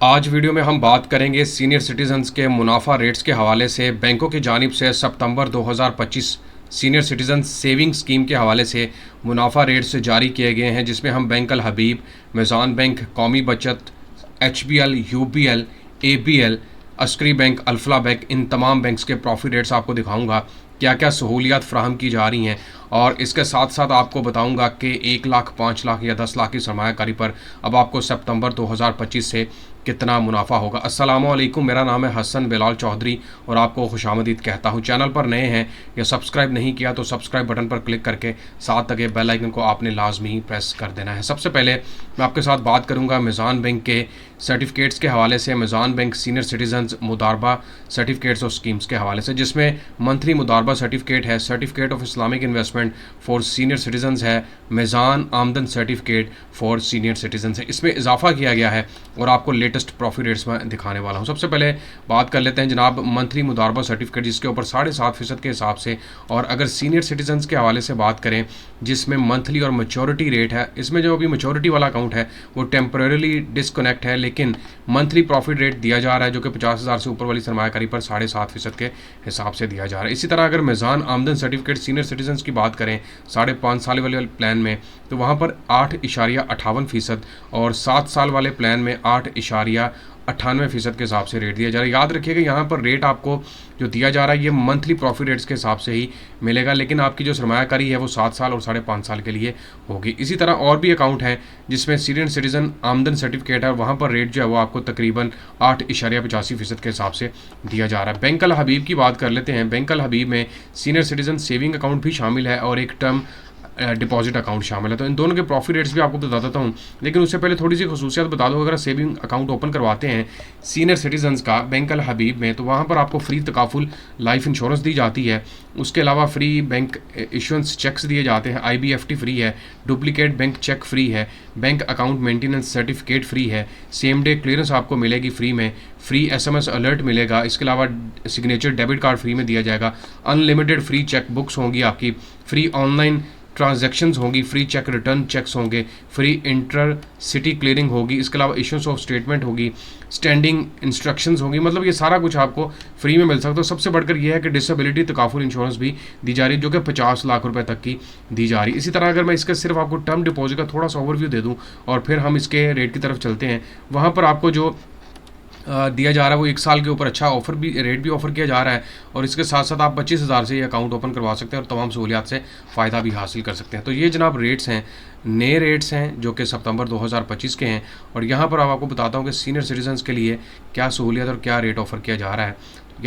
आज वीडियो में हम बात करेंगे सीनियर सिटीजन्स के मुनाफा रेट्स के हवाले से। बैंकों की जानिब से सितंबर 2025 सीनियर सिटीजन सेविंग स्कीम के हवाले से मुनाफा रेट्स जारी किए गए हैं, जिसमें हम बैंक अल हबीब, मेज़ान बैंक, कौमी बचत, HBL, UBL, ABL, Askari bank, Alfalah bank, इन तमाम बैंक्स के प्रॉफिट रेट्स आपको दिखाऊंगा, क्या क्या सहूलियात फ़राहम की जा रही हैं। और इसके साथ साथ आपको बताऊंगा कि 1 लाख, 5 लाख या 10 लाख की सरमायाकारी पर अब आपको सितंबर 2025 से कितना मुनाफा होगा। अस्सलामुअलैकुम, मेरा नाम है हसन बिलाल चौधरी और आपको खुशामदीद कहता हूँ। चैनल पर नए हैं या सब्सक्राइब नहीं किया तो सब्सक्राइब बटन पर क्लिक करके साथ लगे बेल आइकन को आपने लाजमी प्रेस कर देना है। सबसे पहले मैं आपके साथ बात करूँगा मेज़ान बैंक के सर्टिफिकेट्स के हवाले से। मेज़ान बैंक सीनियर सिटीजन्स मुदारबा सर्टिफिकेट्स और स्कीम्स के हवाले से, जिसमें मंथली मुदारबा सर्टिफिकेट है, certificate of Islamic investment for senior citizens है, मेज़ान आमदन सर्टिफिकेट फॉर सीनियर सिटीजन्स है। इसमें इजाफा किया गया है और आपको लेटेस्ट प्रॉफिट रेट्स में दिखाने वाला हूँ। सबसे पहले बात कर लेते हैं जनाब मंथली मुदारबा सर्टिफिकेट, जिसके ऊपर 7.5% के हिसाब से। और अगर सीनियर सिटीजन्स के हवाले से बात करें, जिसमें मंथली और मैच्योरिटी रेट है, इसमें जो अभी मैच्योरिटी वाला अकाउंट है वो टेम्परेली डिस्कनेक्ट है, लेकिन मंथली प्रॉफिट रेट दिया जा रहा है जो कि 50,000 से ऊपर वाली सरमायाकारी पर 7.5% के हिसाब से दिया जा रहा है। इसी तरह अगर मेज़ान आमदन सर्टिफिकेट सीनियर सिटीजन्स की बात करें 5.5 साल वाले प्लान में, तो वहाँ पर 8.58% और 7 साल वाले प्लान में 8.98% के हिसाब से रेट दिया जा रहा है। याद रखिएगा यहाँ पर रेट आपको जो दिया जा रहा है ये मंथली प्रॉफिट रेट्स के हिसाब से ही मिलेगा, लेकिन आपकी जो सरमायाकारी है वो 7 साल और 5.5 साल के लिए होगी। इसी तरह और भी अकाउंट हैं जिसमें सीनियर सिटीजन आमदन सर्टिफिकेट है, वहाँ पर रेट जो है वो आपको तकरीबन 8.85% के हिसाब से दिया जा रहा है। बैंक अल हबीब की बात कर लेते हैं। बैंक अल हबीब में सीनियर सिटीजन सेविंग अकाउंट भी शामिल है और एक टर्म डिपॉजिट अकाउंट शामिल है। तो इन दोनों के प्रॉफिट रेट्स भी आपको बता देता हूँ, लेकिन उससे पहले थोड़ी सी खसूसियात बता दो। अगर सेविंग अकाउंट ओपन करवाते हैं सीनियर सिटीजन्स का बैंक अल हबीब में, तो वहाँ पर आपको फ्री तकाफुल लाइफ इंश्योरेंस दी जाती है। उसके अलावा फ्री बैंक इशुएंस चेक्स दिए जाते हैं, IBFT फ्री है, डुप्लीकेट बैंक चेक फ्री है, bank account maintenance certificate free है, सेम डे क्लियरेंस आपको मिलेगी फ्री में, फ्री SMS अलर्ट मिलेगा। इसके अलावा सिग्नेचर डेबिट कार्ड फ्री में दिया जाएगा, अनलिमिटेड फ्री चेक बुक्स होंगी आपकी, फ्री ऑनलाइन ट्रांजैक्शंस होंगी, फ्री चेक रिटर्न चेक्स होंगे, फ्री इंटर सिटी क्लियरिंग होगी। इसके अलावा इशूंस ऑफ स्टेटमेंट होगी, स्टैंडिंग इंस्ट्रक्शंस होंगी। मतलब ये सारा कुछ आपको फ्री में मिल सकता है। तो सबसे बढ़कर यह है कि डिसेबिलिटी तकाफुल इंश्योरेंस भी दी जा रही है जो कि 50 लाख रुपए तक की दी जा रही है। इसी तरह अगर मैं इसका सिर्फ आपको टर्म डिपॉजिट का थोड़ा सा ओवरव्यू दे दूँ और फिर हम इसके रेट की तरफ चलते हैं, वहाँ पर आपको जो दिया जा रहा है वो 1 साल के ऊपर अच्छा ऑफर भी रेट भी ऑफर किया जा रहा है। और इसके साथ साथ आप 25,000 से ये अकाउंट ओपन करवा सकते हैं और तमाम सहूलियात से फ़ायदा भी हासिल कर सकते हैं। तो ये जनाब रेट्स हैं, नए रेट्स हैं जो कि सितंबर 2025 के हैं। और यहाँ पर आपको बताता हूँ कि सीनियर सिटीजन्स के लिए क्या सहूलियत और क्या रेट ऑफर किया जा रहा है।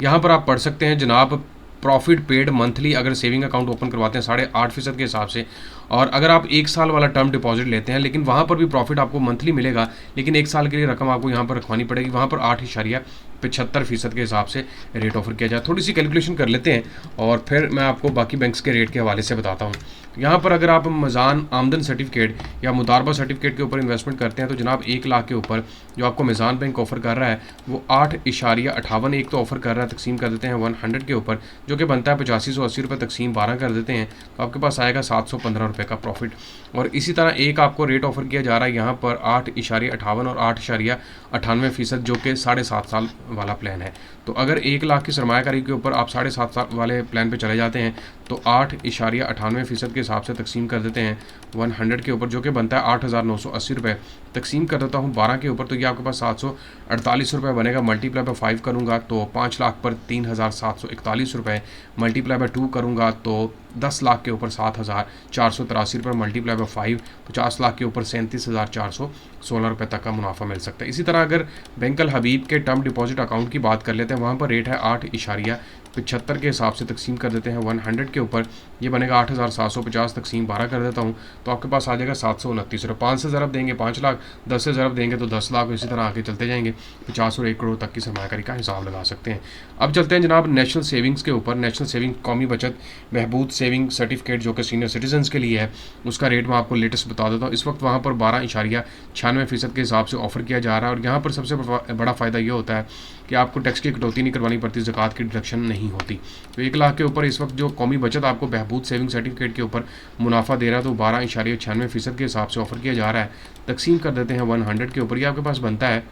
यहाँ पर आप पढ़ सकते हैं जनाब, प्रॉफिट पेड मंथली अगर सेविंग अकाउंट ओपन करवाते हैं 8.5% के हिसाब से। और अगर आप 1 साल वाला टर्म डिपॉजिट लेते हैं, लेकिन वहाँ पर भी प्रॉफिट आपको मंथली मिलेगा, लेकिन 1 साल के लिए रकम आपको यहाँ पर रखवानी पड़ेगी, वहाँ पर 8.75% के हिसाब से रेट ऑफर किया जाए। थोड़ी सी कैलकुलेशन कर लेते हैं और फिर मैं आपको बाकी बैंक्स के रेट के हवाले से बताता हूँ। यहाँ पर अगर आप मेज़ान आमदन सर्टिफिकेट या मुदारबा सर्टिफिकेट के ऊपर इन्वेस्टमेंट करते हैं, तो जनाब 1 लाख के ऊपर जो आपको मेज़ान बैंक ऑफर कर रहा है वो 8.58 एक तो ऑफर कर रहा है, तकसीम कर देते हैं 100 के ऊपर, जो कि बनता है 8580 रुपये, तकसीम 12 कर देते हैं तो आपके पास आएगा 715 रुपये का प्रॉफिट। और इसी तरह एक आपको रेट ऑफर किया जा रहा है यहाँ पर 8.58 और 8.98%, जो कि 7.5 साल वाला प्लान है। तो अगर 1 लाख की सरमायाकारी के ऊपर आप 7.5 साल वाले प्लान पे चले जाते हैं तो 8.98% के हिसाब से तकसीम कर देते हैं 100 के ऊपर, जो कि बनता है 8,980 रुपये, तकसीम कर देता हूँ 12 के ऊपर, तो ये आपके पास 748 रुपये बनेगा। मल्टीप्लाई बाय 5 करूँगा तो 5 लाख पर 3,741 रुपये, मल्टीप्लाई बाय 2 करूँगा तो 10 लाख के ऊपर 7,483 रुपये, मल्टीप्लाई बाय 5 50 लाख के ऊपर 37,416 रुपये तक का मुनाफा मिल सकता है। इसी तरह अगर बैंक अल हबीब के टर्म डिपॉजिट अकाउंट की बात कर लेते हैं, वहाँ पर रेट है 8.75 के हिसाब से तकसीम कर देते हैं 100 के ऊपर, ये बनेगा 8,750, तकसीम 12 कर देता हूँ तो आपके पास आ जाएगा 729 रुपये। 5 से ज़रब देंगे 5 लाख, 10 से ज़रब देंगे तो 10 लाख, इसी तरह आगे चलते जाएंगे 50 और 1 करोड़ तक की सरमायाकारी का हिसाब लगा सकते हैं। अब चलते हैं जनाब नेशनल सेविंग्स के ऊपर। नेशनल सेविंग कौमी बचत महबूद सेविंग सर्टिफिकेट जो कि सीनियर सिटीजन्स के लिए है, उसका रेट मैं आपको लेटेस्ट बता देता हूँ। इस वक्त वहाँ पर 12.96% के हिसाब से ऑफर किया जा रहा है। और यहाँ पर सबसे बड़ा फ़ायदा ये होता है कि आपको टैक्स की कटौती नहीं करवानी पड़ती, ज़कात की डिडक्शन नहीं होती। तो 1 लाख के ऊपर इस वक्त जो कौमी बचत आपको बहबूद सेविंग सर्टिफिकेट के ऊपर मुनाफा दे रहा है तो 12.96% के हिसाब से ऑफर किया जा रहा है, तकसीम कर देते हैं 100 के ऊपर, ये आपके पास बनता है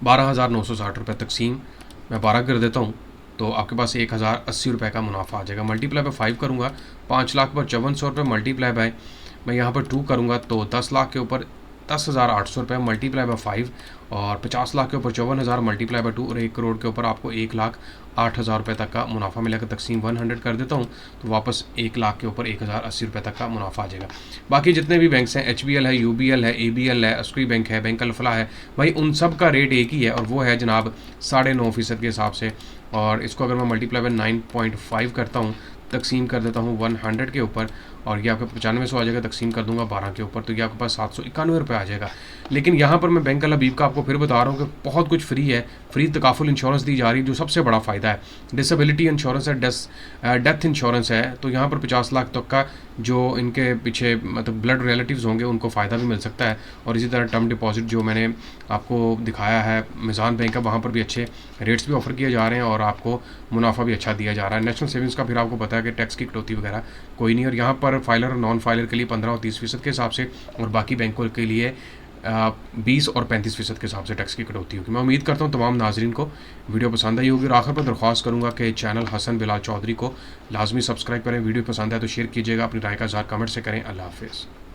12,960 रुपये तकसीम मैं 12 कर देता हूँ तो आपके पास 1,080 रुपये का मुनाफा आ जाएगा। मल्टीप्लाई बाय 5 करूँगा, 5 लाख पर 5400 रुपये मल्टीप्लाई बाय मैं यहाँ पर 2 करूँगा तो 10 लाख के ऊपर 10,800 रुपये मल्टीप्लाई बाय 5 और 50 लाख के ऊपर 54,000 मल्टीप्लाई बाय 2 और 1 करोड़ के ऊपर आपको 1,08,000 रुपये तक का मुनाफा मिलेगा। तकसीम 100 कर देता हूँ तो वापस 1 लाख के ऊपर 1,080 रुपये तक का मुनाफा आ जाएगा। बाकी जितने भी बैंक्स हैं, HBL है, UBL है, ABL है, अस्करी बैंक है, बैंक अल-फलाह है, भाई उन सब का रेट एक ही है और वो है जनाब 9.5% के हिसाब से। और इसको अगर मैं मल्टीप्लाई बाय 9.5 करता हूँ, तकसीम कर देता हूँ 100 के ऊपर और ये आपका 9500 आ जाएगा, तकसीम कर दूंगा 12 के ऊपर तो ये आपके पास 791 रुपये आ जाएगा। लेकिन यहाँ पर मैं बैंक अल हबीब का आपको फिर बता रहा हूँ कि बहुत कुछ फ्री है, फ्री तकाफुल इंश्योरेंस दी जा रही है जो सबसे बड़ा फ़ायदा है। डिसेबिलिटी इंश्योरेंस है, डेथ इंश्योरेंस है, तो यहाँ पर 50 लाख तक का जो इनके पीछे मतलब ब्लड रिलेटिव्स होंगे उनको फ़ायदा भी मिल सकता है। और इसी तरह टर्म डिपॉजिट जो मैंने आपको दिखाया है मिज़ान बैंक का, वहाँ पर भी अच्छे रेट्स भी ऑफर किए जा रहे हैं और आपको मुनाफा भी अच्छा दिया जा रहा है। नेशनल सेविंग्स का फिर आपको पता है कि टैक्स की कटौती वगैरह कोई नहीं, और यहाँ पर फाइलर और नॉन फाइलर के लिए 15 और 30% के हिसाब से और बाकी बैंकों के लिए 20 और 35% के हिसाब से टैक्स की कटौती होगी। मैं उम्मीद करता हूँ तमाम नाजरीन को वीडियो पसंद आई होगी और आखिर पर दरख्वास्त करूँगा कि चैनल हसन बिलाल चौधरी को लाजमी सब्सक्राइब करें। वीडियो पसंद है तो शेयर कीजिएगा, अपनी राय का इज़हार कमेंट से करें। अल्लाह हाफिज़।